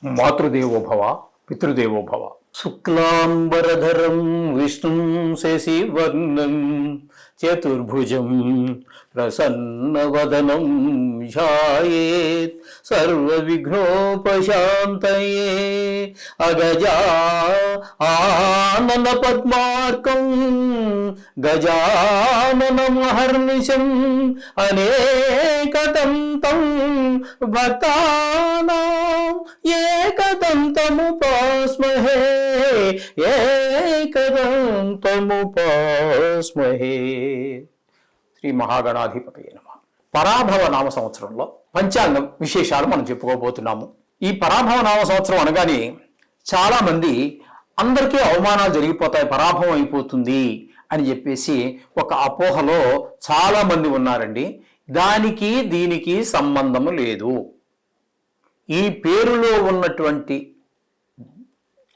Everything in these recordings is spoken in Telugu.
మాతృదేవో భవ, పితృదేవో భవ. శుక్లాంబరధరం విష్ణుం శశివర్ణం చతుర్భుజం ప్రసన్నవదనం ధ్యాయేత్ సర్వవిఘ్నోపశాంతయే. అగజా ఆనన పద్మార్కం గజాననమహర్నిశం అనేకదంతం భక్తానాం ఏకదంతముపాస్మహే ఏకదంతముపాస్మహే. శ్రీ మహాగణాధిపతయే నమః. పరాభవ నామ సంవత్సరంలో పంచాంగం విశేషాలు మనం చెప్పుకోబోతున్నాము. ఈ పరాభవ నామ సంవత్సరం అనగానే చాలా మంది అందరికీ అవమానాలు జరిగిపోతాయి, పరాభవం అయిపోతుంది అని చెప్పేసి ఒక అపోహలో చాలా మంది ఉన్నారండి. దానికి దీనికి సంబంధము లేదు. ఈ పేరులో ఉన్నటువంటి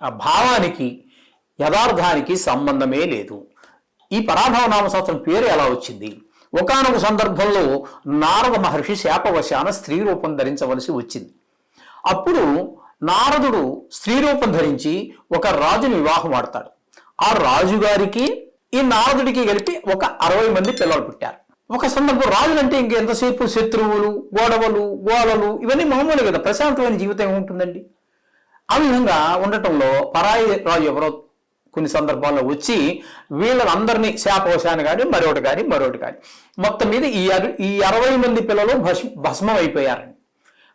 ఆ భావానికి యథార్థానికి సంబంధమే లేదు. ఈ పరాభవ నామ సంవత్సరం పేరు ఎలా వచ్చింది? ఒకానొక సందర్భంలో నారద మహర్షి శాపవశాన స్త్రీ రూపం ధరించవలసి వచ్చింది. అప్పుడు నారదుడు స్త్రీ రూపం ధరించి ఒక రాజుని వివాహం ఆడతాడు. ఆ రాజుగారికి ఈ నారదుడికి కలిపి ఒక 60 మంది పిల్లలు పుట్టారు. ఒక సందర్భం రాజులంటే ఇంకెంతసేపు శత్రువులు, గొడవలు, గోలలు ఇవన్నీ మామూలు కదా, ప్రశాంతమైన జీవితం ఏముంటుందండి. ఆ విధంగా ఉండటంలో పరాయి రాజు ఎవరో కొన్ని సందర్భాల్లో వచ్చి వీళ్ళందరినీ శాపవశాన్ని కానీ మరొకటి కానీ మొత్తం మీద ఈ 60 మంది పిల్లలు భస్మం అయిపోయారండి.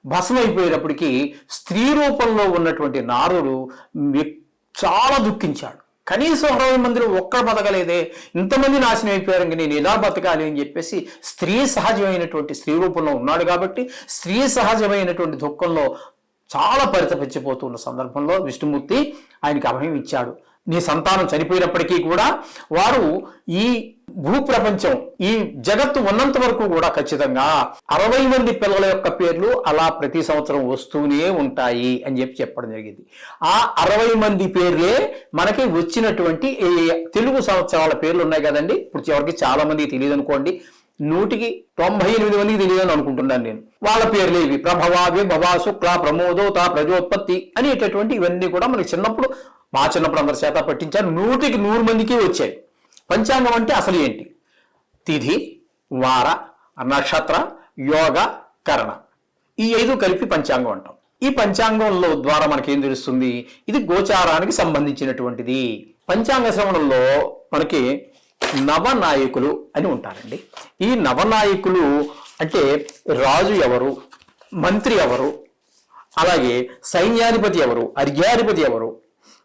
భస్మం అయిపోయేటప్పటికీ స్త్రీ రూపంలో ఉన్నటువంటి నారుడు చాలా దుఃఖించాడు. కనీసం 60 మందిలో ఒక్కడ బతకలేదే, ఇంతమంది నాశనం అయిపోయారు, ఇంక నేను ఎలా బతకాలి అని చెప్పేసి స్త్రీ సహజమైనటువంటి స్త్రీ రూపంలో ఉన్నాడు కాబట్టి స్త్రీ సహజమైనటువంటి దుఃఖంలో చాలా పరితపించిపోతున్న సందర్భంలో విష్ణుమూర్తి ఆయనకి అభయం ఇచ్చాడు. నీ సంతానం చనిపోయినప్పటికీ కూడా వారు ఈ భూప్రపంచం, ఈ జగత్తు ఉన్నంత వరకు కూడా ఖచ్చితంగా 60 మంది పిల్లల యొక్క పేర్లు అలా ప్రతి సంవత్సరం వస్తూనే ఉంటాయి అని చెప్పడం జరిగింది. ఆ 60 మంది పేర్లే మనకి వచ్చినటువంటి తెలుగు సంవత్సరాల పేర్లు ఉన్నాయి కదండి. ఇప్పుడు ఎవరికి చాలా మందికి తెలియదు అనుకోండి, 198 మందికి తెలియదని అనుకుంటున్నాను నేను. వాళ్ళ పేర్లు ఇవి: ప్రభవావి, భవా, శుక్ల, ప్రమోదోత, ప్రజోత్పత్తి అనేటటువంటి ఇవన్నీ కూడా మనకి చిన్నప్పుడు, మా చిన్నప్పుడు అందరి చేత పట్టించారు. 100కి 100 మందికి వచ్చాయి. పంచాంగం అంటే అసలు ఏంటి? తిథి, వార, నక్షత్ర, యోగ, కరణ, ఈ 5 కలిపి పంచాంగం అంటాం. ఈ పంచాంగంలో ద్వారా మనకేం తెలుస్తుంది? ఇది గోచారానికి సంబంధించినటువంటిది. పంచాంగ శ్రవణంలో మనకి నవనాయకులు అని ఉంటారండి. ఈ నవనాయకులు అంటే రాజు ఎవరు, మంత్రి ఎవరు, అలాగే సైన్యాధిపతి ఎవరు, అర్ఘ్యాధిపతి ఎవరు,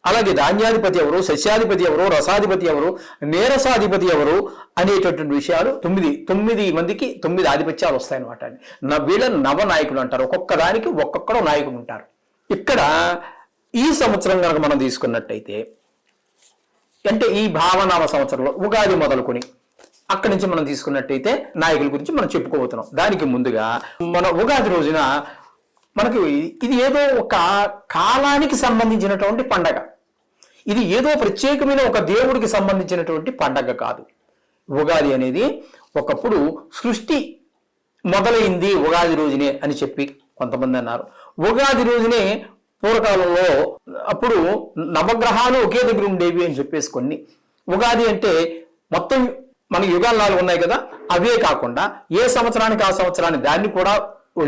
అలాగే ధాన్యాధిపతి ఎవరు, సస్యాధిపతి ఎవరు, రసాధిపతి ఎవరు, నీరసాధిపతి ఎవరు అనేటటువంటి విషయాలు 9 మందికి 9 ఆధిపత్యాలు వస్తాయన్నమాట. వీళ్ళని నవనాయకులు అంటారు. ఒక్కొక్క దానికి ఒక్కొక్కరు నాయకులు ఉంటారు. ఇక్కడ ఈ సంవత్సరం కనుక మనం తీసుకున్నట్టయితే, అంటే ఈ భావనామ సంవత్సరంలో ఉగాది మొదలుకొని అక్కడి నుంచి మనం తీసుకున్నట్టయితే నాయకుల గురించి మనం చెప్పుకోబోతున్నాం. దానికి ముందుగా మన ఉగాది రోజున మనకి ఇది ఏదో ఒక కాలానికి సంబంధించినటువంటి పండగ. ఇది ఏదో ప్రత్యేకమైన ఒక దేవుడికి సంబంధించినటువంటి పండగ కాదు. ఉగాది అనేది ఒకప్పుడు సృష్టి మొదలైంది ఉగాది రోజునే అని చెప్పి కొంతమంది అన్నారు. ఉగాది రోజునే పూర్వకాలంలో అప్పుడు నవగ్రహాలు ఒకే దగ్గర ఉండేవి అని చెప్పేసి కొన్ని. ఉగాది అంటే మొత్తం మన యుగాలు 4 ఉన్నాయి కదా, అవే కాకుండా ఏ సంవత్సరానికి ఆ సంవత్సరాన్ని దాన్ని కూడా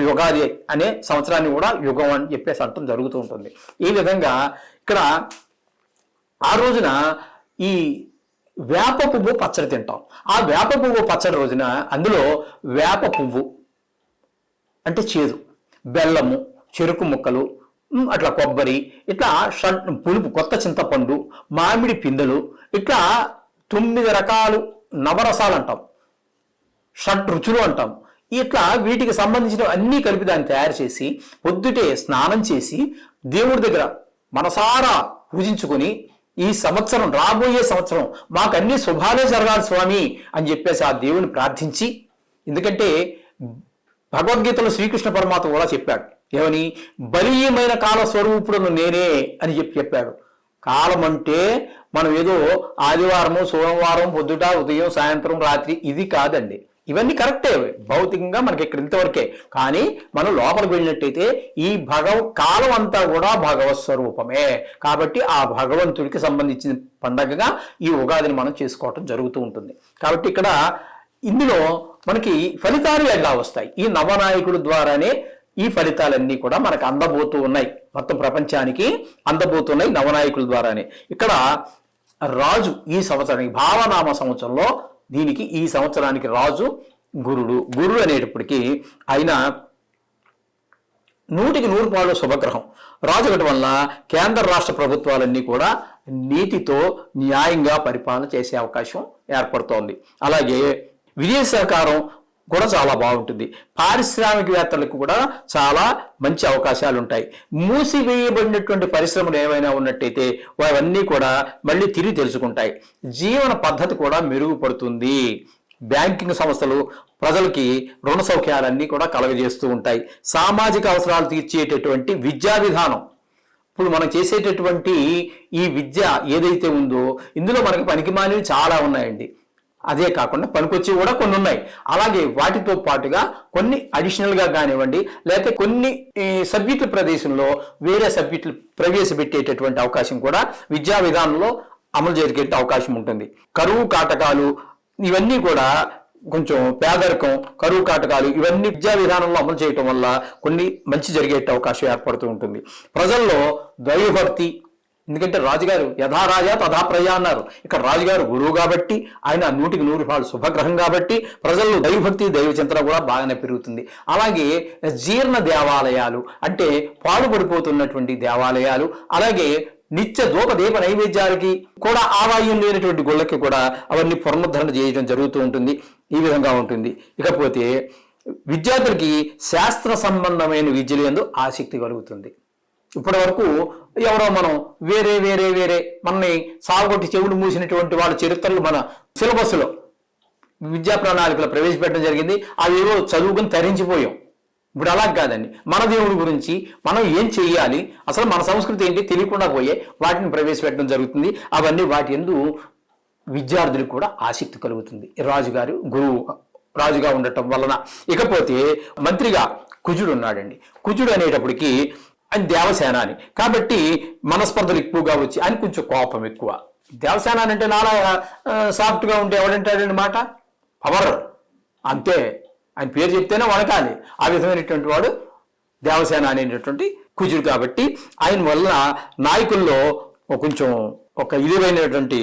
యుగాది అనే సంవత్సరాన్ని కూడా యుగం అని చెప్పేసి అంటం జరుగుతూ ఉంటుంది. ఈ విధంగా ఇక్కడ ఆ రోజున ఈ వేప పువ్వు పచ్చడి తింటాం. ఆ వేప పువ్వు పచ్చడి రోజున అందులో వేప పువ్వు అంటే చేదు, బెల్లము, చెరుకు ముక్కలు, అట్లా కొబ్బరి, ఇట్లా పులుపు, కొత్త చింతపండు, మామిడి పిందెలు, ఇట్లా 9 రకాలు నవరసాలు అంటాం, షట్ రుచులు అంటాం. ఇట్లా వీటికి సంబంధించిన అన్నీ కలిపి దాన్ని తయారు చేసి పొద్దుటే స్నానం చేసి దేవుడి దగ్గర మనసారా పూజించుకొని ఈ సంవత్సరం, రాబోయే సంవత్సరం మాకు అన్ని శుభాలే జరగాలి స్వామి అని చెప్పేసి ఆ దేవుని ప్రార్థించి, ఎందుకంటే భగవద్గీతలో శ్రీకృష్ణ పరమాత్మ కూడా చెప్పాడు, ఏమని? బలీయమైన కాల స్వరూపుడును నేనే అని చెప్పాడు. కాలం అంటే మనం ఏదో ఆదివారము, సోమవారం పొద్దుట, ఉదయం, సాయంత్రం, రాత్రి ఇది కాదండి. ఇవన్నీ కరెక్టే, భౌతికంగా మనకి ఇక్కడ ఇంతవరకే. కానీ మనం లోపలికి వెళ్ళినట్టయితే ఈ కాలం అంతా కూడా భగవత్ స్వరూపమే. కాబట్టి ఆ భగవంతుడికి సంబంధించిన పండగగా ఈ ఉగాదిని మనం చేసుకోవటం జరుగుతూ ఉంటుంది. కాబట్టి ఇక్కడ ఇందులో మనకి ఫలితాలు ఎలా వస్తాయి? ఈ నవనాయకుడి ద్వారానే ఈ ఫలితాలన్నీ కూడా మనకు అందబోతూ ఉన్నాయి, మొత్తం ప్రపంచానికి అందబోతున్నాయి నవనాయకుల ద్వారానే. ఇక్కడ రాజు ఈ సంవత్సరానికి భావనామ సంవత్సరంలో దీనికి ఈ సంవత్సరానికి రాజు గురుడు అనేటప్పటికీ ఆయన 100% శుభగ్రహం. రాజు ఒకటి వల్ల కేంద్ర రాష్ట్ర ప్రభుత్వాలన్నీ కూడా నీతితో న్యాయంగా పరిపాలన చేసే అవకాశం ఏర్పడుతోంది. అలాగే విదేశ సహకారం కూడా చాలా బాగుంటుంది. పారిశ్రామికవేత్తలకు కూడా చాలా మంచి అవకాశాలు ఉంటాయి. మూసివేయబడినటువంటి పరిశ్రమలు ఏమైనా ఉన్నట్టయితే అవన్నీ కూడా మళ్ళీ తిరిగి తెలుసుకుంటాయి. జీవన పద్ధతి కూడా మెరుగుపడుతుంది. బ్యాంకింగ్ సంస్థలు ప్రజలకి రుణ సౌఖ్యాలన్నీ కూడా కలగజేస్తూ ఉంటాయి. సామాజిక అవసరాలు తీర్చేటటువంటి విద్యా విధానం, ఇప్పుడు మనం చేసేటటువంటి ఈ విద్య ఏదైతే ఉందో ఇందులో మనకి పనికిమాలినవి చాలా ఉన్నాయండి. అదే కాకుండా పనికొచ్చి కూడా కొన్ని ఉన్నాయి. అలాగే వాటితో పాటుగా కొన్ని అడిషనల్గా కానివ్వండి, లేకపోతే కొన్ని సబ్జెక్టుల ప్రదేశంలో వేరే సబ్జెక్టులు ప్రవేశపెట్టేటటువంటి అవకాశం కూడా విద్యా విధానంలో అమలు జరిగే అవకాశం ఉంటుంది. కరువు కాటకాలు ఇవన్నీ కూడా కొంచెం పేదరికం, కరువు కాటకాలు ఇవన్నీ విద్యా విధానంలో అమలు చేయటం వల్ల కొన్ని మంచి జరిగే అవకాశం ఏర్పడుతూ ఉంటుంది. ప్రజల్లో దైవభక్తి, ఎందుకంటే రాజుగారు యథారాజా తథా ప్రజ అన్నారు. ఇక్కడ రాజుగారు గురువు కాబట్టి ఆయన 100% శుభగ్రహం కాబట్టి ప్రజల్లో దైవభక్తి దైవ చింతన కూడా బాగానే పెరుగుతుంది. అలాగే జీర్ణ దేవాలయాలు అంటే పాడుపడిపోతున్నటువంటి దేవాలయాలు, అలాగే నిత్య దీప నైవేద్యాలకి కూడా ఆదాయం లేనటువంటి గుళ్ళకి కూడా అవన్నీ పునరుద్ధరణ చేయడం జరుగుతూ ఉంటుంది. ఈ విధంగా ఉంటుంది. ఇకపోతే విద్యార్థులకి శాస్త్ర సంబంధమైన విద్యలు యందు ఆసక్తి కలుగుతుంది. ఇప్పటి వరకు ఎవరో మనం వేరే వేరే వేరే మనని సాగుకొట్టి చెవులు మూసినటువంటి వాళ్ళ చరిత్రలు మన సిలబస్లో విద్యా ప్రణాళికలో ప్రవేశపెట్టడం జరిగింది. అవి ఏవో చదువుకుని తరించిపోయాం. ఇప్పుడు అలా కాదండి, మన దేవుడి గురించి మనం ఏం చెయ్యాలి, అసలు మన సంస్కృతి ఏంటి తెలియకుండా పోయే వాటిని ప్రవేశపెట్టడం జరుగుతుంది. అవన్నీ వాటి యందు విద్యార్థులకు కూడా ఆసక్తి కలుగుతుంది. రాజుగారు గురువు రాజుగా ఉండటం వలన. ఇకపోతే మంత్రిగా కుజుడు ఉన్నాడండి. కుజుడు అనేటప్పటికీ ఆయన దేవసేనాని కాబట్టి మనస్పర్ధలు ఎక్కువగా వచ్చి ఆయన కొంచెం కోపం ఎక్కువ. దేవసేనాని అంటే నాలా సాఫ్ట్గా ఉంటే ఎవడంటాడండి మాట, పవర్ అంతే, ఆయన పేరు చెప్తేనే వణకాలి. ఆ విధమైనటువంటి వాడు దేవసేన అనేటటువంటి కుజుడు. కాబట్టి ఆయన వల్ల నాయకుల్లో కొంచెం ఒక ఇదివైనటువంటి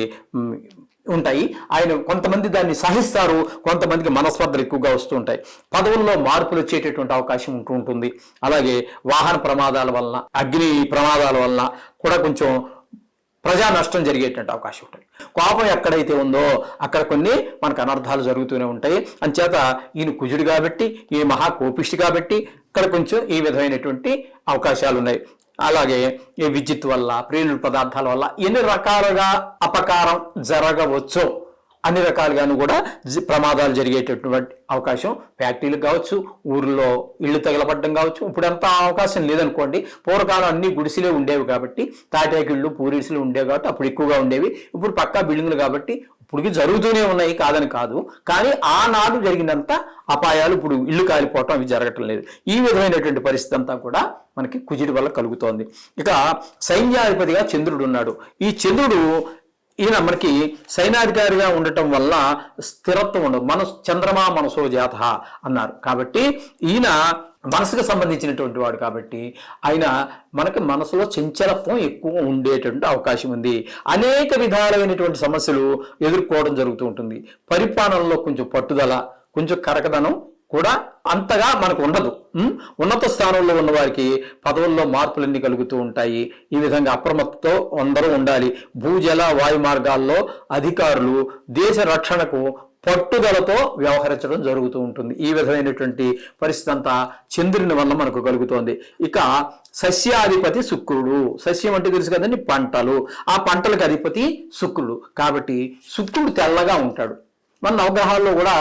ఉంటాయి. ఆయన కొంతమంది దాన్ని సహిస్తారు, కొంతమందికి మనస్పర్ధలు ఎక్కువగా వస్తూ ఉంటాయి. పదవుల్లో మార్పులు వచ్చేటటువంటి అవకాశం ఉంటూ ఉంటుంది. అలాగే వాహన ప్రమాదాల వలన, అగ్ని ప్రమాదాల వలన కూడా కొంచెం ప్రజా నష్టం జరిగేటువంటి అవకాశం ఉంటుంది. కోపం ఎక్కడైతే ఉందో అక్కడ కొన్ని మనకు అనర్థాలు జరుగుతూనే ఉంటాయి. అంచేత ఈయన కుజుడు కాబట్టి, ఈ మహా కోపిష్టి కాబట్టి ఇక్కడ కొంచెం ఈ విధమైనటువంటి అవకాశాలు ఉన్నాయి. అలాగే ఈ విద్యుత్ వల్ల, ప్రేలుడు పదార్థాల వల్ల ఎన్ని రకాలుగా అపకారం జరగవచ్చో అన్ని రకాలుగాను కూడా ప్రమాదాలు జరిగేటటువంటి అవకాశం ఫ్యాక్టరీలకు కావచ్చు, ఊర్లో ఇళ్ళు తగలపడడం కావచ్చు. ఇప్పుడు అంత అవకాశం లేదనుకోండి. పూర్వకాలం అన్ని గుడిసెలే ఉండేవి కాబట్టి, తాటాకిళ్ళు పూరిసెలు ఉండేవి కాబట్టి అప్పుడు ఎక్కువగా ఉండేవి. ఇప్పుడు పక్కా బిల్డింగ్లు కాబట్టి ఇప్పటికి జరుగుతూనే ఉన్నాయి, కాదని కాదు. కానీ ఆనాడు జరిగినంత అపాయాలు ఇప్పుడు ఇల్లు కాలిపోవటం అవి జరగటం లేదు. ఈ విధమైనటువంటి పరిస్థితి అంతా కూడా మనకి కుజుడి వల్ల కలుగుతోంది. ఇక సైన్యాధిపతిగా చంద్రుడు ఉన్నాడు. ఈ చంద్రుడు ఈయన మనకి సైనాధికారిగా ఉండటం వల్ల స్థిరత్వం ఉండదు. చంద్రమా మనసో జాత అన్నారు. కాబట్టి ఈయన మనసుకు సంబంధించినటువంటి వాడు కాబట్టి ఆయన మనకి మనసులో చంచలత్వం ఎక్కువ ఉండేటువంటి అవకాశం ఉంది. అనేక విధాలైనటువంటి సమస్యలు ఎదుర్కోవడం జరుగుతూ ఉంటుంది. పరిపాలనలో కొంచెం పట్టుదల, కొంచెం కరకదనం కూడా అంతగా మనకు ఉండదు. ఉన్నత స్థానంలో ఉన్న వారికి పదవుల్లో మార్పులన్నీ కలుగుతూ ఉంటాయి. ఈ విధంగా అప్రమత్తతో అందరూ ఉండాలి. భూజల వాయు మార్గాల్లో అధికారులు దేశ రక్షణకు పట్టుదలతో వ్యవహరించడం జరుగుతూ ఉంటుంది. ఈ విధమైనటువంటి పరిస్థితి అంతా చంద్రుని వల్ల మనకు కలుగుతోంది. ఇక సస్యాధిపతి శుక్రుడు. సస్యం అంటే తెలుసు కదండి, పంటలు. ఆ పంటలకు అధిపతి శుక్రుడు కాబట్టి శుక్రుడు తెల్లగా ఉంటాడు. మన నవగ్రహాల్లో కూడా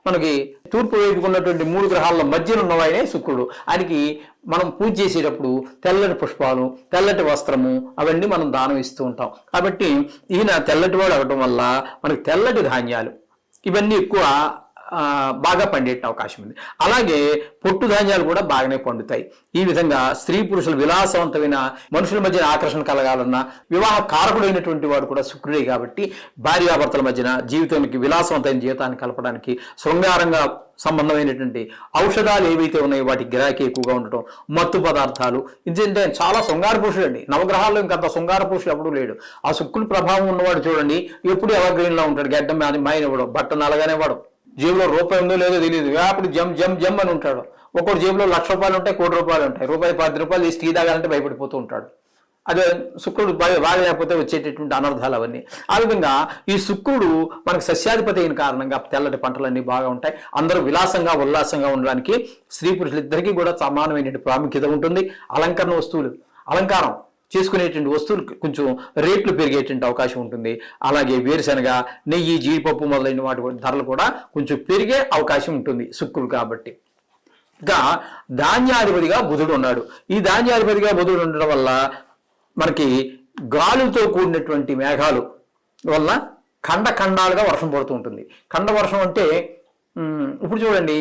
మనకి తూర్పు వైపుకు ఉన్నటువంటి 3 గ్రహాల్లో మధ్యన ఉన్నవాయనే శుక్రుడు. ఆయనకి మనం పూజ చేసేటప్పుడు తెల్లటి పుష్పాలు, తెల్లటి వస్త్రము అవన్నీ మనం దానం ఇస్తూ ఉంటాం. కాబట్టి ఈయన తెల్లటి వాడు అవ్వటం వల్ల మనకి తెల్లటి ధాన్యాలు ఇవన్నీ ఎక్కువ బాగా పండే అవకాశం ఉంది. అలాగే పొట్టు ధాన్యాలు కూడా బాగానే పండుతాయి. ఈ విధంగా స్త్రీ పురుషులు విలాసవంతమైన మనుషుల మధ్య ఆకర్షణ కలగాలన్నా వివాహ కారకుడైనటువంటి వాడు కూడా శుక్రుడే కాబట్టి భార్యాభర్తల మధ్యన జీవితానికి విలాసవంతమైన జీవితాన్ని కలపడానికి శృంగారంగా సంబంధమైనటువంటి ఔషధాలు ఏవైతే ఉన్నాయో వాటి గిరాకీ ఎక్కువగా ఉండటం, మత్తు పదార్థాలు, ఎందుకంటే చాలా శృంగార పురుషుడు అండి. నవగ్రహాల్లో ఇంకంత శృంగార పురుషుడు ఎప్పుడూ లేడు. ఆ శుక్రుడి ప్రభావం ఉన్నవాడు చూడండి ఎప్పుడు ఎవర్గ్రీన్లో ఉంటాడు. గడ్డం మాయనివ్వడం, బట్ట నలగానే వాడు, జేబులో రూపాయి ఉందో లేదో తెలియదు, అప్పుడు జమ్ అని ఉంటాడు. ఒక్కొక్క జేబులో ₹1,00,000 ఉంటాయి, ₹1,00,00,000 ఉంటాయి. ₹10 తీసి టీ తాగాలంటే భయపడిపోతూ ఉంటాడు. అదే శుక్రుడు బాగా లేకపోతే వచ్చేటటువంటి అనర్థాలు అవన్నీ. ఆ విధంగా ఈ శుక్రుడు మనకు సస్యాధిపతి అయిన కారణంగా తెల్లటి పంటలన్నీ బాగా ఉంటాయి. అందరూ విలాసంగా ఉల్లాసంగా ఉండడానికి స్త్రీ పురుషులిద్దరికీ కూడా సమానమైన ప్రాముఖ్యత ఉంటుంది. అలంకరణ వస్తువులు, అలంకారం చేసుకునేటువంటి వస్తువులు కొంచెం రేట్లు పెరిగేటువంటి అవకాశం ఉంటుంది. అలాగే వేరుశనగ, నెయ్యి, జీడిపప్పు మొదలైన వాటి ధరలు కూడా కొంచెం పెరిగే అవకాశం ఉంటుంది శుక్రుడు కాబట్టి. ఇంకా ధాన్యాధిపతిగా బుధుడు ఉన్నాడు. ఈ ధాన్యాధిపతిగా బుధుడు ఉండడం వల్ల మనకి గాలులతో కూడినటువంటి మేఘాలు వల్ల ఖండాలుగా వర్షం పడుతూ ఉంటుంది. ఖండ వర్షం అంటే ఇప్పుడు చూడండి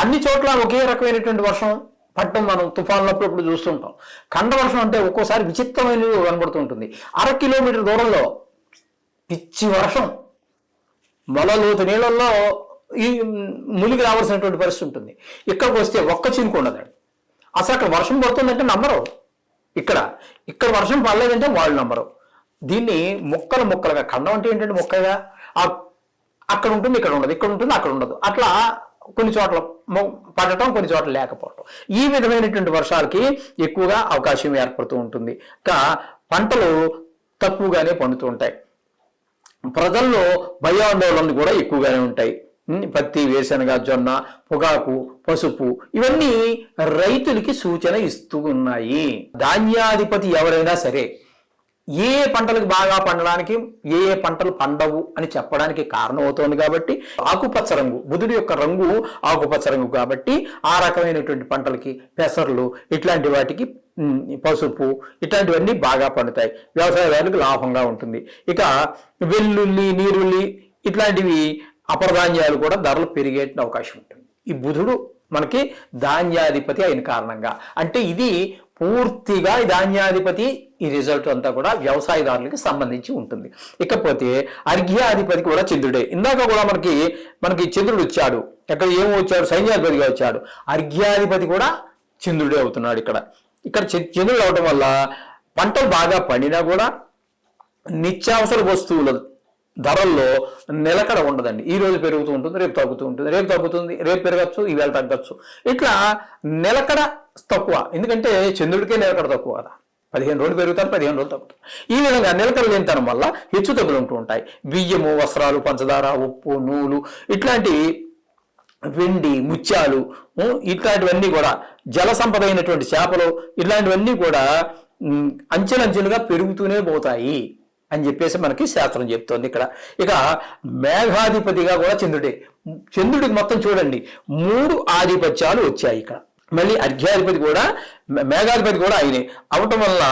అన్ని చోట్ల ఒకే రకమైనటువంటి వర్షం పట్టడం మనం తుఫాన్లప్పుడు ఇప్పుడు చూస్తుంటాం. ఖండ వర్షం అంటే ఒక్కోసారి విచిత్రమైనది కనబడుతూ ఉంటుంది. 1/2 కిలోమీటర్ దూరంలో పిచ్చి వర్షం, మొలలోతు నీళ్ళల్లో ఈ మునిగి రావాల్సినటువంటి పరిస్థితి ఉంటుంది. ఇక్కడికి వస్తే ఒక్క చినుకు ఉండదు. అసలు అక్కడ వర్షం పడుతుందంటే నమ్మరు. ఇక్కడ వర్షం పడలేదంటే వాళ్ళు నమ్మరు. దీన్ని ముక్కలుగా, ఖండం అంటే ఏంటంటే ముక్కగా అక్కడ ఉంటుంది, ఇక్కడ ఉండదు, ఇక్కడ ఉంటుంది, అక్కడ ఉండదు, అట్లా కొన్ని చోట్ల పడటం, కొన్ని చోట్ల లేకపోవటం. ఈ విధమైనటువంటి వర్షాలకి ఎక్కువగా అవకాశం ఏర్పడుతూ ఉంటుంది. ఇంకా పంటలు తక్కువగానే పండుతూ ఉంటాయి. ప్రజల్లో భయాందోళనలు కూడా ఎక్కువగానే ఉంటాయి. పత్తి, వేరుశనగ, జొన్న, పొగాకు, పసుపు ఇవన్నీ రైతులకి సూచన ఇస్తూ ఉన్నాయి. ధాన్యాధిపతి ఎవరైనా సరే ఏ పంటలకు బాగా పండడానికి, ఏ పంటలు పండవు అని చెప్పడానికి కారణం అవుతోంది. కాబట్టి ఆకుపచ్చ రంగు, బుధుడి యొక్క రంగు ఆకుపచ్చ రంగు కాబట్టి ఆ రకమైనటువంటి పంటలకి, పెసర్లు ఇట్లాంటి వాటికి, పసుపు ఇట్లాంటివన్నీ బాగా పండుతాయి. వ్యవసాయదారులకు లాభంగా ఉంటుంది. ఇక వెల్లుల్లి, నీరుల్లి ఇట్లాంటివి అపరధాన్యాలు కూడా ధరలు పెరిగే అవకాశం ఉంటుంది. ఈ బుధుడు మనకి ధాన్యాధిపతి అయిన కారణంగా, అంటే ఇది పూర్తిగా ఈ ధాన్యాధిపతి ఈ రిజల్ట్ అంతా కూడా వ్యవసాయదారులకి సంబంధించి ఉంటుంది. ఇకపోతే అర్ఘ్యాధిపతి కూడా చంద్రుడే. ఇందాక కూడా మనకి చంద్రుడు వచ్చాడు. ఎక్కడ ఏమో వచ్చాడు, సైన్యాధిపతిగా వచ్చాడు. అర్ఘ్యాధిపతి కూడా చంద్రుడే అవుతున్నాడు. ఇక్కడ చంద్రుడు అవడం వల్ల పంటలు బాగా పండినా కూడా నిత్యావసర వస్తువుల ధరల్లో నిలకడ ఉండదండి. ఈ రోజు పెరుగుతూ ఉంటుంది, రేపు తగ్గుతూ ఉంటుంది, రేపు తగ్గుతుంది, రేపు పెరగచ్చు, ఈవేళ తగ్గచ్చు. ఇట్లా నిలకడ తక్కువ. ఎందుకంటే చంద్రుడికే నిలకడ తక్కువ కదా. 15 రోజులు పెరుగుతారు, 15 రోజులు తగ్గుతారు. ఈ విధంగా నిలకడ లేనితనం వల్ల హెచ్చు తగ్గులు ఉంటూ ఉంటాయి. బియ్యము, వస్త్రాలు, పంచదార, ఉప్పు, నూలు ఇట్లాంటి వెండి, ముత్యాలు ఇట్లాంటివన్నీ కూడా, జల సంపద అయినటువంటి చేపలు ఇట్లాంటివన్నీ కూడా అంచెలంచెలుగా పెరుగుతూనే పోతాయి అని చెప్పేసి మనకి శాస్త్రం చెప్తోంది. ఇక మేఘాధిపతిగా కూడా చంద్రుడే. చంద్రుడికి మొత్తం చూడండి 3 ఆధిపత్యాలు వచ్చాయి. మళ్ళీ అర్ఘ్యాధిపతి కూడా, మేఘాధిపతి కూడా ఆయనే అవటం వల్ల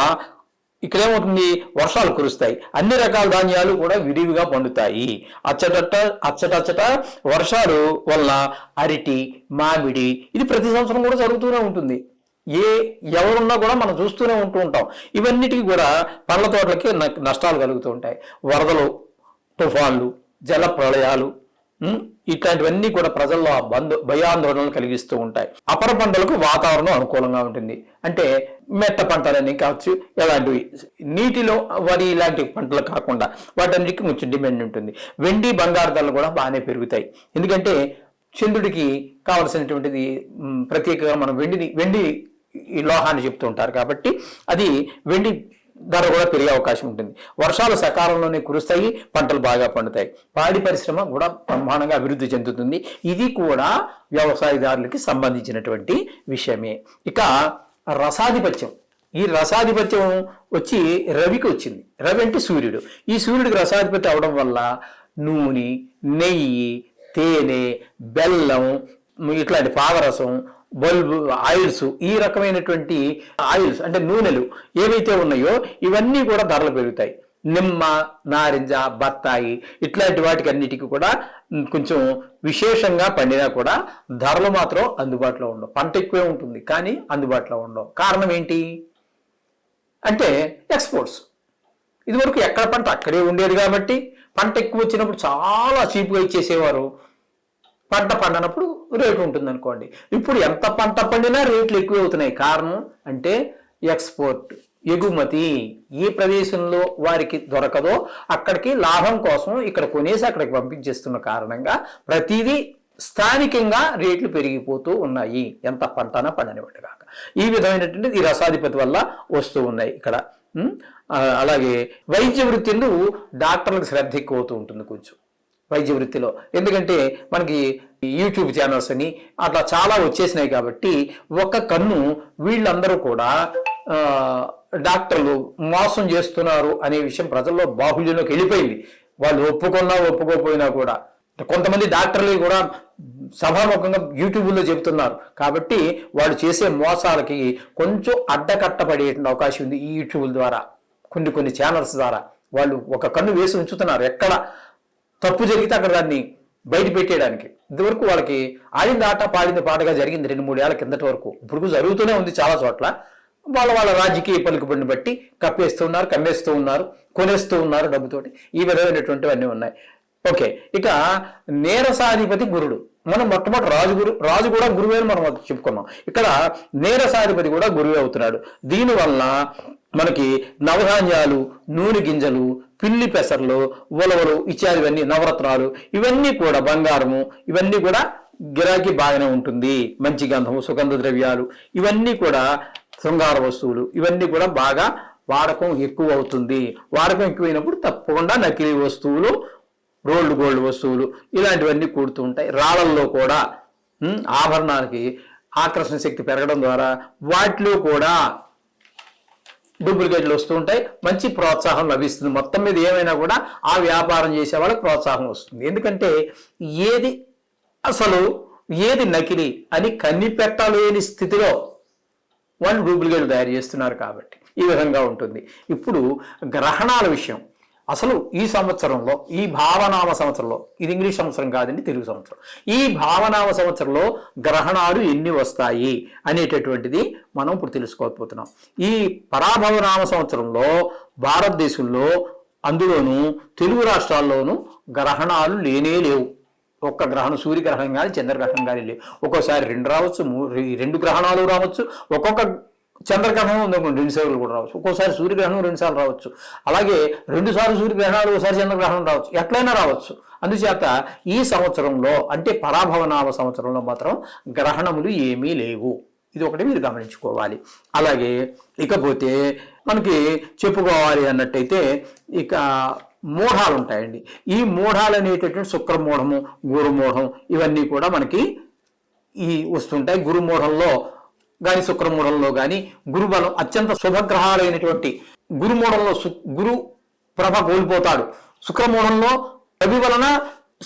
ఇక్కడేమవుతుంది, వర్షాలు కురుస్తాయి. అన్ని రకాల ధాన్యాలు కూడా విరివిగా పండుతాయి. అచ్చట వర్షాలు వల్ల అరటి, మామిడి ఇది ప్రతి సంవత్సరం కూడా జరుగుతూనే ఉంటుంది. ఎవరున్నా కూడా మనం చూస్తూనే ఉంటూ ఉంటాం. ఇవన్నిటికీ కూడా పండ్ల తోటలకి నష్టాలు కలుగుతూ ఉంటాయి. వరదలు, తుఫాన్లు, జల ప్రళయాలు ఇట్లాంటివన్నీ కూడా ప్రజల్లో భయాందోళనలు కలిగిస్తూ ఉంటాయి. అపర పంటలకు వాతావరణం అనుకూలంగా ఉంటుంది. అంటే మెట్ట పంటలని కావచ్చు, ఎలాంటివి నీటిలో వరి ఇలాంటి పంటలు కాకుండా వాటన్నిటికీ కొంచెం డిమాండ్ ఉంటుంది. వెండి, బంగారు ధరలు కూడా బాగానే పెరుగుతాయి. ఎందుకంటే చంద్రుడికి కావలసినటువంటిది ప్రత్యేకంగా మనం వెండి ఈ లోహాన్ని చెప్తూ ఉంటారు కాబట్టి అది వెండి ధర కూడా పెరిగే అవకాశం ఉంటుంది. వర్షాలు సకాలంలోనే కురుస్తాయి, పంటలు బాగా పండుతాయి. పాడి పరిశ్రమ కూడా బ్రహ్మాండంగా అభివృద్ధి చెందుతుంది. ఇది కూడా వ్యవసాయదారులకి సంబంధించినటువంటి విషయమే. ఇక రసాధిపత్యం, ఈ రసాధిపత్యం వచ్చి రవికి వచ్చింది. రవి అంటే సూర్యుడు. ఈ సూర్యుడికి రసాధిపతి అవడం వల్ల నూనె, నెయ్యి, తేనె, బెల్లం ఇట్లాంటి పాదరసం, బల్బు, ఆయిల్స్, ఈ రకమైనటువంటి ఆయిల్స్ అంటే నూనెలు ఏవైతే ఉన్నాయో ఇవన్నీ కూడా ధరలు పెరుగుతాయి. నిమ్మ, నారింజ, బత్తాయి ఇట్లాంటి వాటికి అన్నిటికీ కూడా కొంచెం విశేషంగా పండినా కూడా ధరలు మాత్రం అందుబాటులో ఉండవు. పంట ఎక్కువే ఉంటుంది కానీ అందుబాటులో ఉండవు. కారణం ఏంటి అంటే ఎక్స్పోర్ట్స్. ఇదివరకు ఎక్కడ పంట అక్కడే ఉండేది కాబట్టి పంట ఎక్కువ వచ్చినప్పుడు చాలా చీప్గా ఇచ్చేసేవారు. పంట పండనప్పుడు రేటు ఉంటుంది అనుకోండి. ఇప్పుడు ఎంత పంట పండినా రేట్లు ఎక్కువ అవుతున్నాయి. కారణం అంటే ఎక్స్పోర్ట్, ఎగుమతి. ఏ ప్రదేశంలో వారికి దొరకదో అక్కడికి లాభం కోసం ఇక్కడ కొనేసి అక్కడికి పంపించేస్తున్న కారణంగా ప్రతిదీ స్థానికంగా రేట్లు పెరిగిపోతూ ఉన్నాయి. ఎంత పంటనా పండనివ్వండి కాక. ఈ విధమైనటువంటి ఈ రసాధిపతి వల్ల వస్తూ ఉన్నాయి ఇక్కడ. అలాగే వైద్య వృత్తిలో డాక్టర్లకు శ్రద్ధ ఎక్కువ అవుతూ ఉంటుంది కొంచెం వైద్య వృత్తిలో. ఎందుకంటే మనకి యూట్యూబ్ ఛానల్స్ అని అట్లా చాలా వచ్చేసినాయి కాబట్టి ఒక కన్ను వీళ్ళందరూ కూడా డాక్టర్లు మోసం చేస్తున్నారు అనే విషయం ప్రజల్లో బాహుళ్యంలోకి వెళ్ళిపోయింది. వాళ్ళు ఒప్పుకున్నా ఒప్పుకోకపోయినా కూడా కొంతమంది డాక్టర్లు కూడా సభాముఖంగా యూట్యూబ్లో చెబుతున్నారు. కాబట్టి వాళ్ళు చేసే మోసాలకి కొంచెం అడ్డకట్టబడే అవకాశం ఉంది ఈ యూట్యూబ్ ద్వారా. కొన్ని ఛానల్స్ ద్వారా వాళ్ళు ఒక కన్ను వేసి ఉంచుతున్నారు. ఎక్కడ తప్పు జరిగితే అక్కడ దాన్ని బయట పెట్టేయడానికి. ఇంతవరకు వాళ్ళకి ఆడింది ఆట పాడింది పాటగా జరిగింది 2-3 ఏళ్ల కిందటి వరకు. ఇప్పుడు జరుగుతూనే ఉంది చాలా చోట్ల. వాళ్ళ రాజకీయ పలుకుబడిని బట్టి కప్పేస్తూ ఉన్నారు, కమ్మేస్తూ ఉన్నారు, కొనేస్తూ ఉన్నారు డబ్బుతోటి. ఈ విధమైనటువంటివన్నీ ఉన్నాయి. ఓకే, ఇక నేరసాధిపతి గురుడు. మనం మొట్టమొదటి రాజు కూడా గురువే అని మనం చెప్పుకున్నాం. ఇక్కడ నేరసాధిపతి కూడా గురువే అవుతున్నాడు. దీనివల్ల మనకి నవధాన్యాలు, నూనె గింజలు, పిల్లి పెసర్లు, ఉలవలు ఇత్యాదివన్నీ, నవరత్నాలు ఇవన్నీ కూడా, బంగారము ఇవన్నీ కూడా గిరాకీ బాగానే ఉంటుంది. మంచి గంధము, సుగంధ ద్రవ్యాలు ఇవన్నీ కూడా, శృంగార వస్తువులు ఇవన్నీ కూడా బాగా వాడకం ఎక్కువ అవుతుంది. వాడకం ఎక్కువైనప్పుడు తప్పకుండా నకిలీ వస్తువులు, రోల్డ్ గోల్డ్ వస్తువులు ఇలాంటివన్నీ కూడుతూ ఉంటాయి. రాళ్లల్లో కూడా ఆభరణాలకి ఆకర్షణ శక్తి పెరగడం ద్వారా వాటిలో కూడా డూప్లికేట్లు వస్తూ ఉంటాయి. మంచి ప్రోత్సాహం లభిస్తుంది. మొత్తం మీద ఏమైనా కూడా ఆ వ్యాపారం చేసే వాళ్ళకి ప్రోత్సాహం వస్తుంది. ఎందుకంటే ఏది అసలు ఏది నకిలీ అని కనిపెట్టలేని స్థితిలో వాళ్ళు డూప్లికేట్లు తయారు చేస్తున్నారు కాబట్టి ఈ విధంగా ఉంటుంది. ఇప్పుడు గ్రహణాల విషయం. అసలు ఈ సంవత్సరంలో, ఈ భావనామ సంవత్సరంలో, ఇది ఇంగ్లీష్ సంవత్సరం కాదండి, తెలుగు సంవత్సరం, ఈ భావనామ సంవత్సరంలో గ్రహణాలు ఎన్ని వస్తాయి అనేటటువంటిది మనం ఇప్పుడు తెలుసుకోకపోతున్నాం. ఈ పరాభవనామ సంవత్సరంలో భారతదేశంలో, అందులోనూ తెలుగు రాష్ట్రాల్లోనూ గ్రహణాలు లేనే లేవు. ఒక్క గ్రహణం, సూర్యగ్రహణం కానీ చంద్రగ్రహణం కానీ లేవు. ఒక్కోసారి 2 రావచ్చు, 2 గ్రహణాలు రావచ్చు. ఒక్కొక్క చంద్రగ్రహణం ఉందనుకోండి 2 సార్లు కూడా రావచ్చు. ఒక్కోసారి సూర్యగ్రహణం 2 సార్లు రావచ్చు. అలాగే 2 సార్లు సూర్యగ్రహణాలు, ఒకసారి చంద్రగ్రహణం రావచ్చు. ఎట్లయినా రావచ్చు. అందుచేత ఈ సంవత్సరంలో అంటే పరాభవనామ సంవత్సరంలో మాత్రం గ్రహణములు ఏమీ లేవు. ఇది ఒకటి మీరు గమనించుకోవాలి. అలాగే ఇకపోతే మనకి చెప్పుకోవాలి అన్నట్టయితే ఇక మూఢాలు ఉంటాయండి. ఈ మూఢాలు అనేటటువంటి శుక్రమూఢము, గురుమూఢం ఇవన్నీ కూడా మనకి వస్తుంటాయి. గురుమూఢంలో కానీ శుక్రమూఢంలో కానీ గురుబలం అత్యంత శుభగ్రహాలైనటువంటి గురుమూఢంలో గురు ప్రభ కోల్పోతాడు. శుక్రమూఢంలో రవి వలన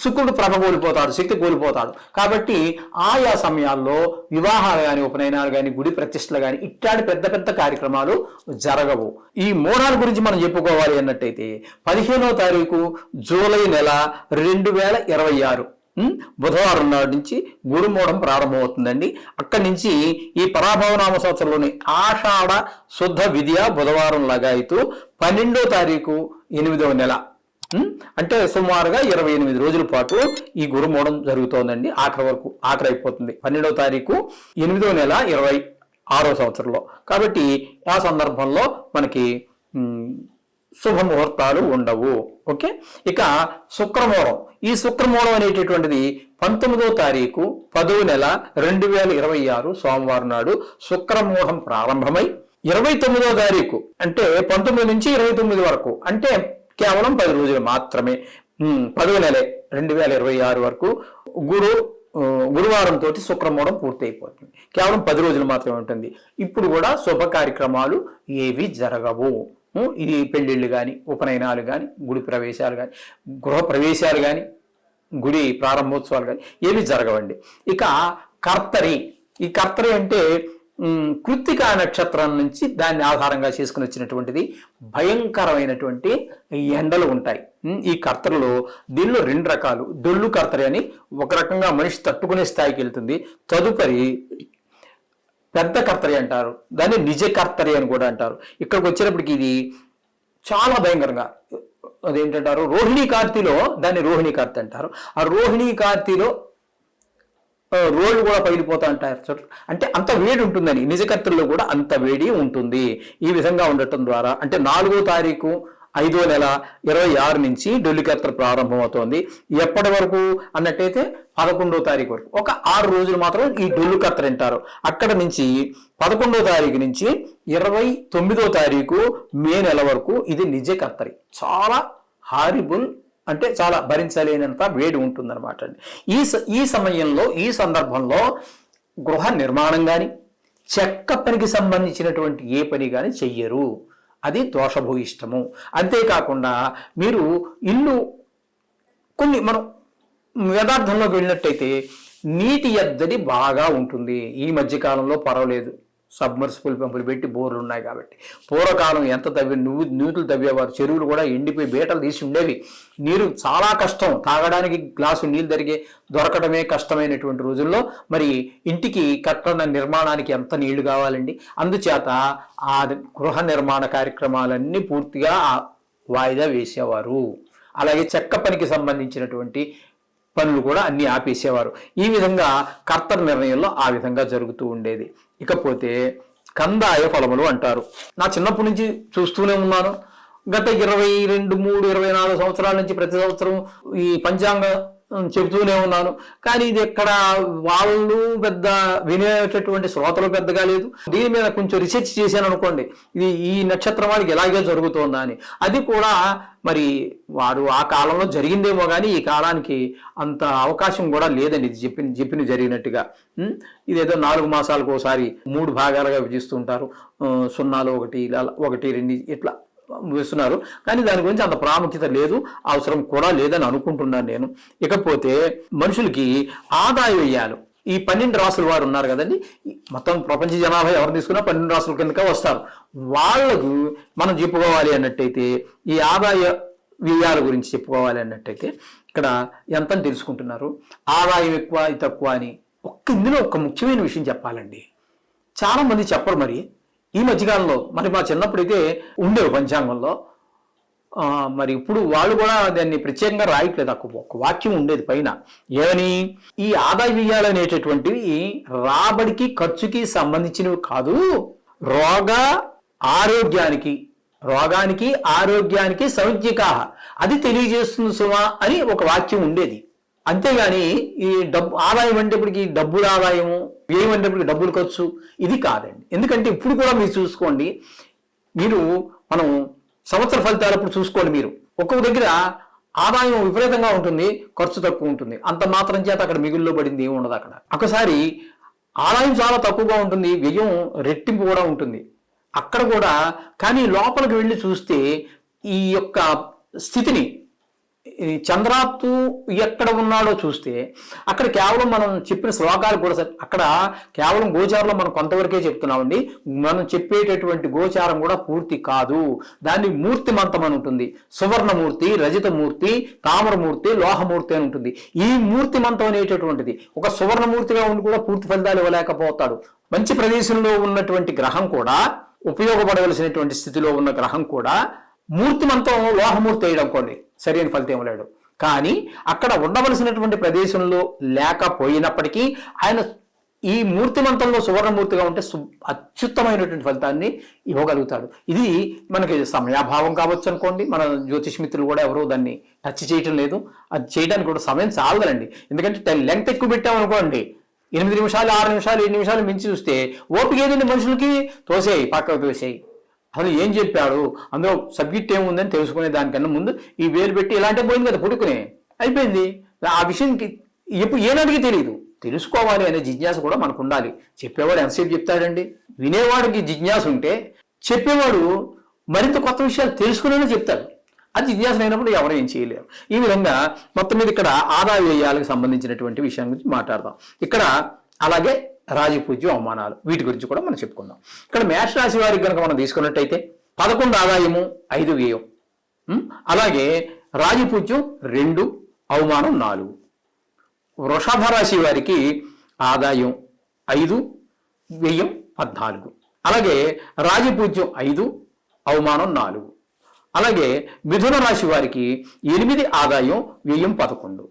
శుక్రుడు ప్రభ కోల్పోతాడు, శక్తి కోల్పోతాడు. కాబట్టి ఆయా సమయాల్లో వివాహాలు కానీ, ఉపనయనాలు కానీ, గుడి ప్రతిష్టలు కానీ ఇట్లాంటి పెద్ద పెద్ద కార్యక్రమాలు జరగవు. ఈ మూఢాల గురించి మనం చెప్పుకోవాలి అన్నట్టయితే 15వ తారీఖు జూలై నెల 2026 బుధవారం నాటి నుంచి గురుమూఢం ప్రారంభమవుతుందండి. అక్కడి నుంచి ఈ పరాభవనామ సంవత్సరంలోని ఆషాఢ శుద్ధ విద్య బుధవారం లగాయితూ 12వ తారీఖు 8వ నెల అంటే సుమారుగా 28 రోజుల పాటు ఈ గురుమూఢం జరుగుతోందండి. ఆఖరి అయిపోతుంది 12వ తారీఖు 8వ నెల 26వ సంవత్సరంలో. కాబట్టి ఆ సందర్భంలో మనకి శుభముహూర్తాలు ఉండవు. ఓకే, ఇక శుక్రమూఢం. ఈ శుక్రమూఢం అనేటటువంటిది 19వ తారీఖు 10వ నెల 2026 సోమవారం నాడు శుక్రమూఢం ప్రారంభమై 29వ తారీఖు అంటే 19 నుంచి 29 వరకు అంటే కేవలం 10 రోజులు మాత్రమే, 10వ నెల 2026 వరకు గురువారం తోటి శుక్రమూఢం పూర్తి అయిపోతుంది. కేవలం 10 రోజులు మాత్రమే ఉంటుంది. ఇప్పుడు కూడా శుభ కార్యక్రమాలు ఏవి జరగవు. ఇది పెళ్ళిళ్ళు కానీ, ఉపనయనాలు కానీ, గుడి ప్రవేశాలు కానీ, గృహ ప్రవేశాలు కానీ, గుడి ప్రారంభోత్సవాలు కానీ ఏవి జరగవండి. ఇక కర్తరి. ఈ కర్తరి అంటే కృత్తికా నక్షత్రం నుంచి దాన్ని ఆధారంగా చేసుకుని వచ్చినటువంటిది భయంకరమైనటువంటి ఎండలు ఉంటాయి. ఈ కర్తలలో దీనిలో 2 రకాలు. డొల్లు కర్తరి అని ఒక రకంగా మనిషి తట్టుకునే స్థాయికి వెళ్తుంది. తదుపరి పెద్ద కర్తరి అంటారు, దాన్ని నిజ కర్తరి అని కూడా అంటారు. ఇక్కడికి వచ్చేటప్పటికి ఇది చాలా భయంకరంగా అదేంటంటారు, రోహిణీ కార్తీలో దాన్ని రోహిణీ కార్తీ అంటారు. ఆ రోహిణీ కార్తీలో రోడ్లు కూడా పగిలిపోతా అంటారు. అంటే అంత వేడి ఉంటుందని, నిజకర్తల్లో కూడా అంత వేడి ఉంటుంది. ఈ విధంగా ఉండటం ద్వారా అంటే 4వ తారీఖు 5వ నెల 26 నుంచి డొల్లికర్తలు ప్రారంభమవుతోంది. ఎప్పటి వరకు అన్నట్టయితే 11వ తారీఖు వరకు ఒక 6 రోజులు మాత్రం ఈ డొల్లు కర్తలు అంటారు. అక్కడ నుంచి 11వ తారీఖు నుంచి 29వ తారీఖు మే నెల వరకు ఇది నిజ కర్తరి. చాలా హారిబుల్, అంటే చాలా భరించలేనంత వేడి ఉంటుందన్నమాట అండి. ఈ సమయంలో ఈ సందర్భంలో గృహ నిర్మాణం కానీ చెక్క పనికి సంబంధించినటువంటి ఏ పని కానీ చెయ్యరు. అది దోషభూయిష్టము. అంతేకాకుండా మీరు ఇల్లు మనం యథార్థంలోకి వెళ్ళినట్టయితే నీటి ఎద్దడి బాగా ఉంటుంది. ఈ మధ్యకాలంలో పర్వాలేదు, సబ్మర్సిబుల్ పంపులు పెట్టి బోర్లు ఉన్నాయి కాబట్టి. పూర్వకాలం ఎంత నూతులు తవ్వేవారు, చెరువులు కూడా ఎండిపోయి బీటలు తీసి ఉండేవి. నీరు చాలా కష్టం, తాగడానికి గ్లాసు నీళ్ళు దొరకడమే కష్టమైనటువంటి రోజుల్లో మరి ఇంటికి కట్టణ నిర్మాణానికి ఎంత నీళ్లు కావాలండి. అందుచేత ఆ గృహ నిర్మాణ కార్యక్రమాలన్నీ పూర్తిగా వాయిదా వేసేవారు. అలాగే చెక్క పనికి సంబంధించినటువంటి పనులు కూడా అన్ని ఆపేసేవారు. ఈ విధంగా కర్తర నిర్ణయంలో ఆ విధంగా జరుగుతూ ఉండేది. ఇకపోతే కందాయ ఫలములు అంటారు. నా చిన్నప్పటి నుంచి చూస్తూనే ఉన్నాను. గత 22, 3, 24 సంవత్సరాల నుంచి ప్రతి సంవత్సరం ఈ పంచాంగ చెబుతూనే ఉన్నాను. కానీ ఇది ఎక్కడ వాళ్ళు పెద్ద వినేటటువంటి శ్రోతలు పెద్దగా లేదు. దీని మీద కొంచెం రీసెర్చ్ చేశాను అనుకోండి, ఇది ఈ నక్షత్రం వాళ్ళకి ఎలాగే జరుగుతోందా అని. అది కూడా మరి వారు ఆ కాలంలో జరిగిందేమో కానీ ఈ కాలానికి అంత అవకాశం కూడా లేదండి. ఇది చెప్పిన జరిగినట్టుగా ఇదేదో 4 మాసాలకు ఒకసారి 3 భాగాలుగా విభజిస్తుంటారు. 0, 1, 1, 2 ఇట్లా వేస్తున్నారు. కానీ దాని గురించి అంత ప్రాముఖ్యత లేదు, అవసరం కూడా లేదని అనుకుంటున్నాను నేను. ఇకపోతే మనుషులకి ఆదాయ వ్యయాలు, ఈ 12 రాసుల వారు ఉన్నారు కదండి, మొత్తం ప్రపంచ జనాభా ఎవరు తీసుకున్నా 12 రాసుల కిందకే వస్తారు. వాళ్ళకు మనం చెప్పుకోవాలి అన్నట్టయితే ఈ ఆదాయ వ్యయాల గురించి చెప్పుకోవాలి అన్నట్టయితే ఇక్కడ ఎంత తెలుసుకుంటున్నారు, ఆదాయం ఎక్కువ తక్కువ అని. ఇందులో ఒక ముఖ్యమైన విషయం చెప్పాలండి, చాలా మంది చెప్పరు. మరి ఈ మధ్యకాలంలో మరి మా చిన్నప్పుడైతే ఉండేవి పంచాంగంలో, మరి ఇప్పుడు వాళ్ళు కూడా దాన్ని ప్రత్యేకంగా రాయట్లేదు. ఒక వాక్యం ఉండేది పైన ఏమని, ఈ ఆదాయ వ్యయాలు అనేటటువంటివి రాబడికి ఖర్చుకి సంబంధించినవి కాదు, రోగానికి ఆరోగ్యానికి సంజ్ఞక అది తెలియజేస్తుంది సుమా అని ఒక వాక్యం ఉండేది. అంతేగాని ఈ ఆదాయం అంటేప్పటికి డబ్బుల ఆదాయము, వ్యయం అంటేప్పటికి డబ్బులు ఖర్చు ఇది కాదండి. ఎందుకంటే ఇప్పుడు కూడా మీరు చూసుకోండి, మనం సంవత్సర ఫలితాలప్పుడు చూసుకోండి, మీరు ఒక్కొక్క దగ్గర ఆదాయం విపరీతంగా ఉంటుంది, ఖర్చు తక్కువ ఉంటుంది. అంత మాత్రం చేత అక్కడ మిగుల్లో పడింది ఏమి ఉండదు. ఒకసారి ఆదాయం చాలా తక్కువగా ఉంటుంది, వ్యయం రెట్టింపు కూడా ఉంటుంది అక్కడ కూడా. కానీ లోపలికి వెళ్ళి చూస్తే ఈ యొక్క స్థితిని, చంద్రాత్తు ఎక్కడ ఉన్నాడో చూస్తే అక్కడ కేవలం మనం చెప్పిన శ్లోకాలు కూడా అక్కడ కేవలం గోచారంలో మనం కొంతవరకే చెప్తున్నామండి. మనం చెప్పేటటువంటి గోచారం కూడా పూర్తి కాదు, దాన్ని మూర్తిమంతం అని ఉంటుంది. సువర్ణమూర్తి, రజతమూర్తి, తామరమూర్తి, లోహమూర్తి అని ఉంటుంది. ఈ మూర్తిమంతం అనేటటువంటిది ఒక సువర్ణమూర్తిగా ఉండి కూడా పూర్తి ఫలితాలు ఇవ్వలేకపోతాడు. మంచి ప్రదేశంలో ఉన్నటువంటి గ్రహం కూడా, ఉపయోగపడవలసినటువంటి స్థితిలో ఉన్న గ్రహం కూడా మూర్తిమంతం లోహమూర్తి అయ్యనుకోండి సరైన ఫలితం ఇవ్వలేడు. కానీ అక్కడ ఉండవలసినటువంటి ప్రదేశంలో లేకపోయినప్పటికీ ఆయన ఈ మూర్తిమంతంలో సువర్ణమూర్తిగా ఉంటే అత్యుత్తమైనటువంటి ఫలితాన్ని ఇవ్వగలుగుతాడు. ఇది మనకి సమయాభావం కావచ్చు అనుకోండి. మన జ్యోతిష్ మిత్రులు కూడా ఎవరో దాన్ని టచ్ చేయటం లేదు. అది చేయడానికి కూడా సమయం చాలదండి. ఎందుకంటే లెంగ్త్ ఎక్కువ పెట్టామనుకోండి, 8 నిమిషాలు, 6 నిమిషాలు, 7 నిమిషాలు మించి చూస్తే ఓపిక ఏదండి మనుషులకి, తోసేయి, పక్కకు తోసేయి. అసలు ఏం చెప్పాడు, అందులో సబ్జెక్ట్ ఏముందని తెలుసుకునే దానికన్నా ముందు ఈ వేలు పెట్టి ఇలాంటి పోయింది కదా పుడుకునే అయిపోయింది. ఆ విషయంకి ఏనాటికి తెలియదు. తెలుసుకోవాలి అనే జిజ్ఞాస కూడా మనకు ఉండాలి. చెప్పేవాడు ఎంతసేపు చెప్తాడండి, వినేవాడికి జిజ్ఞాస ఉంటే చెప్పేవాడు మరింత కొత్త విషయాలు తెలుసుకునేలా చెప్తాడు. అది జిజ్ఞాస అయినప్పుడు ఎవరు ఏం చేయలేరు. ఈ విధంగా మొత్తం మీద ఇక్కడ ఆదాయ వ్యయాలకు సంబంధించినటువంటి విషయం గురించి మాట్లాడదాం. ఇక్కడ అలాగే రాజపూజ్యం అవమానాలు, వీటి గురించి కూడా మనం చెప్పుకుందాం. ఇక్కడ మేష రాశి వారికి కనుక మనం తీసుకున్నట్టయితే 11 ఆదాయము 5 వ్యయం. అలాగే రాజపూజ్యం 2, అవమానం 4. వృషభ రాశి వారికి ఆదాయం 5, వ్యయం 14. అలాగే రాజపూజ్యం 5, అవమానం 4. అలాగే మిథున రాశి వారికి 8 ఆదాయం, వ్యయం 11.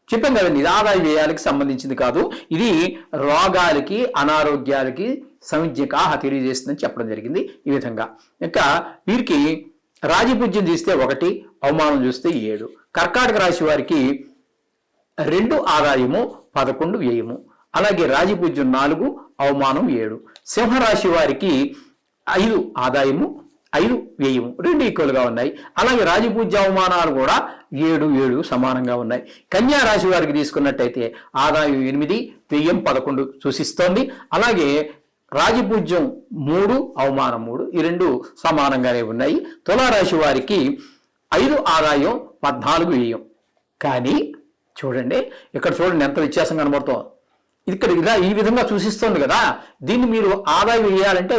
చెప్పాం కదండి, ఇది ఆదాయ వ్యయాలకి సంబంధించింది కాదు, ఇది రోగాలకి అనారోగ్యాలకి సంజ్ఞగా తెలియజేస్తుందని చెప్పడం జరిగింది. ఈ విధంగా ఇంకా వీరికి రాజపూజ్యం చూస్తే 1, అవమానం చూస్తే 7. కర్కాటక రాశి వారికి 2 ఆదాయము 11 వ్యయము. అలాగే రాజపూజ్యం 4, అవమానం 7. సింహరాశి వారికి 5 ఆదాయము 5 వ్యయము, 2 ఈక్వల్గా ఉన్నాయి. అలాగే రాజపూజ్య అవమానాలు కూడా 7 సమానంగా ఉన్నాయి. కన్యా రాశి వారికి తీసుకున్నట్టయితే ఆదాయం 8, వ్యయం 11 సూచిస్తోంది. అలాగే రాజపూజ్యం 3, అవమానం 3, ఈ 2 సమానంగానే ఉన్నాయి. తులారాశి వారికి 5 ఆదాయం 14 వ్యయం. కానీ చూడండి, ఇక్కడ చూడండి ఎంత వ్యత్యాసం కనబడుతుందో. ఇక్కడ ఇలా ఈ విధంగా సూచిస్తోంది కదా, దీన్ని మీరు ఆదాయం వేయాలంటే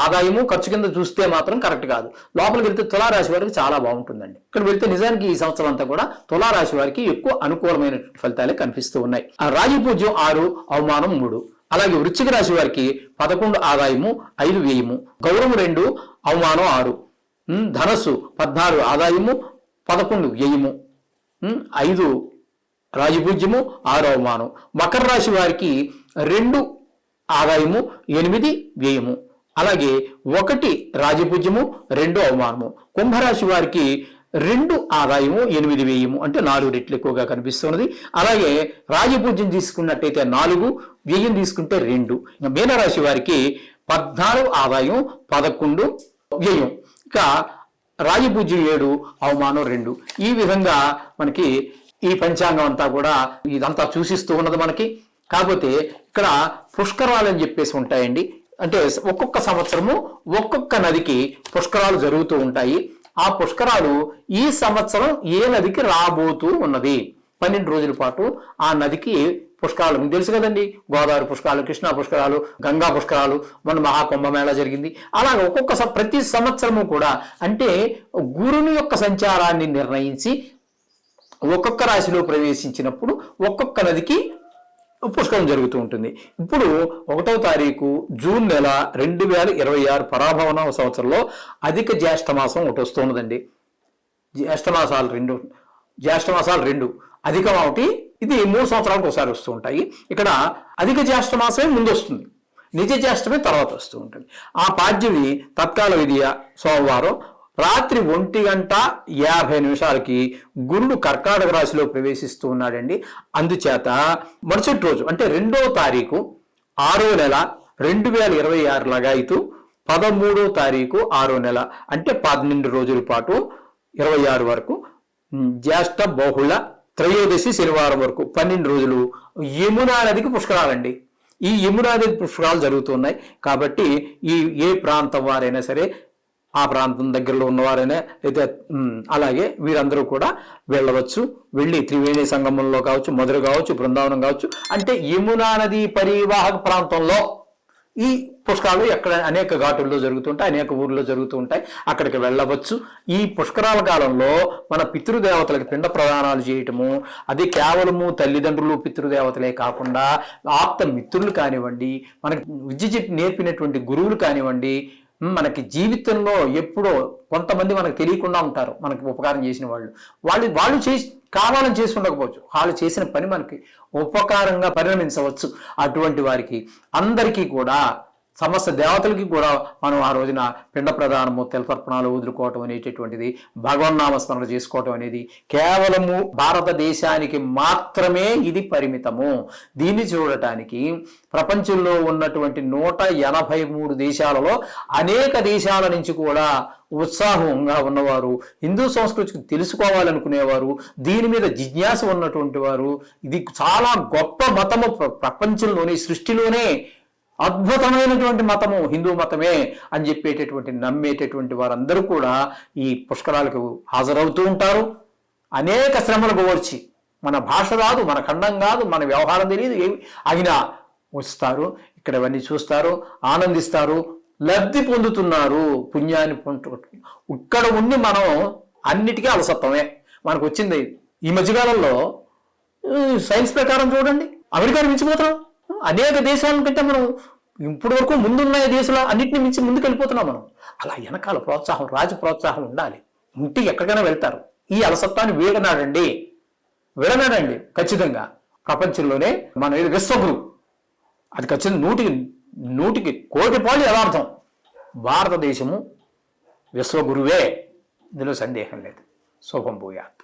ఆదాయము ఖర్చు కింద చూస్తే మాత్రం కరెక్ట్ కాదు. లోపలికి వెళ్తే తులారాశి వారికి చాలా బాగుంటుందండి. ఇక్కడ వెళ్తే నిజానికి ఈ సంవత్సరం అంతా కూడా తులారాశి వారికి ఎక్కువ అనుకూలమైన ఫలితాలే కనిపిస్తూ ఉన్నాయి. ఆ రాజపూజ్యం 6, అవమానం 3. అలాగే వృశ్చిక రాశి వారికి 11 ఆదాయము 5 వ్యయము, గౌరవం 2, అవమానం 6. ధనస్సు 14 ఆదాయము 11 వ్యయము, 5 రాజపూజ్యము, 6 అవమానం. మకర రాశి వారికి 2 ఆదాయము 8 వ్యయము. అలాగే 1 రాజపూజ్యము, 2 అవమానము. కుంభరాశి వారికి 2 ఆదాయము 8 వ్యయము, అంటే 4 రెట్లు ఎక్కువగా కనిపిస్తున్నది. అలాగే రాజపూజ్యం తీసుకున్నట్టయితే 4, వ్యయం తీసుకుంటే 2. మీనరాశి వారికి 14 ఆదాయం 11 వ్యయం. ఇక రాజపూజ్యం 7, అవమానం 2. ఈ విధంగా మనకి ఈ పంచాంగం అంతా కూడా ఇదంతా సూచిస్తూ ఉన్నది మనకి. కాకపోతే ఇక్కడ పుష్కరాలు అని చెప్పేసి ఉంటాయండి. అంటే ఒక్కొక్క సంవత్సరము ఒక్కొక్క నదికి పుష్కరాలు జరుగుతూ ఉంటాయి. ఆ పుష్కరాలు ఈ సంవత్సరం ఏ నదికి రాబోతూ ఉన్నది, 12 రోజుల పాటు ఆ నదికి పుష్కరాలు మీకు తెలుసు కదండి. గోదావరి పుష్కరాలు, కృష్ణా పుష్కరాలు, గంగా పుష్కరాలు, మన మహాకుంభమేళా జరిగింది. అలాగే ఒక్కొక్క ప్రతి సంవత్సరము కూడా అంటే గురుని యొక్క సంచారాన్ని నిర్ణయించి ఒక్కొక్క రాశిలో ప్రవేశించినప్పుడు ఒక్కొక్క నదికి పుష్కరం జరుగుతూ ఉంటుంది. ఇప్పుడు 1వ తారీఖు జూన్ నెల 2026 పరాభవన సంవత్సరంలో అధిక జ్యేష్ఠ మాసం ఒకటి వస్తున్నదండి. జ్యేష్ఠమాసాలు రెండు అధికం ఒకటి, ఇది 3 సంవత్సరాలకు ఒకసారి వస్తూ ఉంటాయి. ఇక్కడ అధిక జ్యేష్ఠ మాసమే ముందు వస్తుంది, నిజ జ్యేష్ఠమే తర్వాత వస్తూ ఉంటుంది. ఆ పాడ్యమి తత్కాల విధియ సోమవారం రాత్రి 1:50 గురుడు కర్కాటక రాశిలో ప్రవేశిస్తూ ఉన్నాడండి. అందుచేత మరుసటి రోజు అంటే 2వ తారీఖు 6వ నెల 2026 లగాయితూ 13వ తారీఖు 6వ నెల అంటే 12 రోజుల పాటు 26 వరకు జ్యేష్ఠ బహుళ త్రయోదశి శనివారం వరకు 12 రోజులు యమునా నదికి పుష్కరాలండి. ఈ యమునా నది పుష్కరాలు జరుగుతున్నాయి. కాబట్టి ఏ ప్రాంతం వారైనా సరే, ఆ ప్రాంతం దగ్గరలో ఉన్నవారైనా అయితే అలాగే వీరందరూ కూడా వెళ్ళవచ్చు. వెళ్ళి త్రివేణి సంగమంలో కావచ్చు, మధుర కావచ్చు, బృందావనం కావచ్చు, అంటే యమునా నది పరివాహక ప్రాంతంలో ఈ పుష్కరాలు ఎక్కడ అనేక ఘాటుల్లో జరుగుతుంటాయి, అనేక ఊర్లో జరుగుతూ ఉంటాయి. అక్కడికి వెళ్ళవచ్చు. ఈ పుష్కరాల కాలంలో మన పితృదేవతలకు పిండ ప్రదానాలు చేయటము, అది కేవలము తల్లిదండ్రులు పితృదేవతలే కాకుండా ఆప్త మిత్రులు కానివ్వండి, మనకి విద్య నేర్పినటువంటి గురువులు కానివ్వండి, మనకి జీవితంలో ఎప్పుడో కొంతమంది మనకు తెలియకుండా ఉంటారు, మనకి ఉపకారం చేసిన వాళ్ళు చేసి కావాలని చేసి ఉండకపోవచ్చు, వాళ్ళు చేసిన పని మనకి ఉపకారంగా పరిణమించవచ్చు. అటువంటి వారికి అందరికీ కూడా సమస్త దేవతలకి కూడా మనం ఆ రోజున పిండ ప్రదానము, తెలతర్పణాలు వదులుకోవటం అనేటటువంటిది, భగవన్నామస్మరణ చేసుకోవటం అనేది కేవలము భారతదేశానికి మాత్రమే ఇది పరిమితము. దీన్ని చూడటానికి ప్రపంచంలో ఉన్నటువంటి 183 దేశాలలో అనేక దేశాల నుంచి కూడా ఉత్సాహంగా ఉన్నవారు, హిందూ సంస్కృతికి తెలుసుకోవాలనుకునేవారు, దీని మీద జిజ్ఞాస ఉన్నటువంటి వారు, ఇది చాలా గొప్ప మతము, ప్రపంచంలోని సృష్టిలోనే అద్భుతమైనటువంటి మతము హిందూ మతమే అని చెప్పేటటువంటి నమ్మేటటువంటి వారందరూ కూడా ఈ పుష్కరాలకు హాజరవుతూ ఉంటారు. అనేక శ్రమలకు ఓర్చి, మన భాష రాదు, మన ఖండం కాదు, మన వ్యవహారం తెలియదు, అయినా వస్తారు. ఇక్కడ ఇవన్నీ చూస్తారు, ఆనందిస్తారు, లబ్ధి పొందుతున్నారు, పుణ్యాన్ని ఇక్కడ ఉండి మనం అన్నిటికీ అలసత్వమే మనకు వచ్చింది. ఈ మధ్యకాలంలో సైన్స్ ప్రకారం చూడండి, అమెరికాను మించిపోతున్నాం. అనేక దేశాల కంటే మనం ఇప్పటి వరకు ముందున్న దేశాలు అన్నింటినీ మించి ముందుకు వెళ్ళిపోతున్నాం మనం. అలా వెనకాల ప్రోత్సాహం, రాజ ప్రోత్సాహం ఉండాలి. ఉంటే ఎక్కడికైనా వెళ్తారు. ఈ అలసత్వాన్ని విడనాడండి ఖచ్చితంగా. ప్రపంచంలోనే మన విశ్వగురు, అది ఖచ్చితంగా 100కి 1,000,000 యథార్థం. భారతదేశము విశ్వగురువే, ఇందులో సందేహం లేదు. శుభం భూయాత్.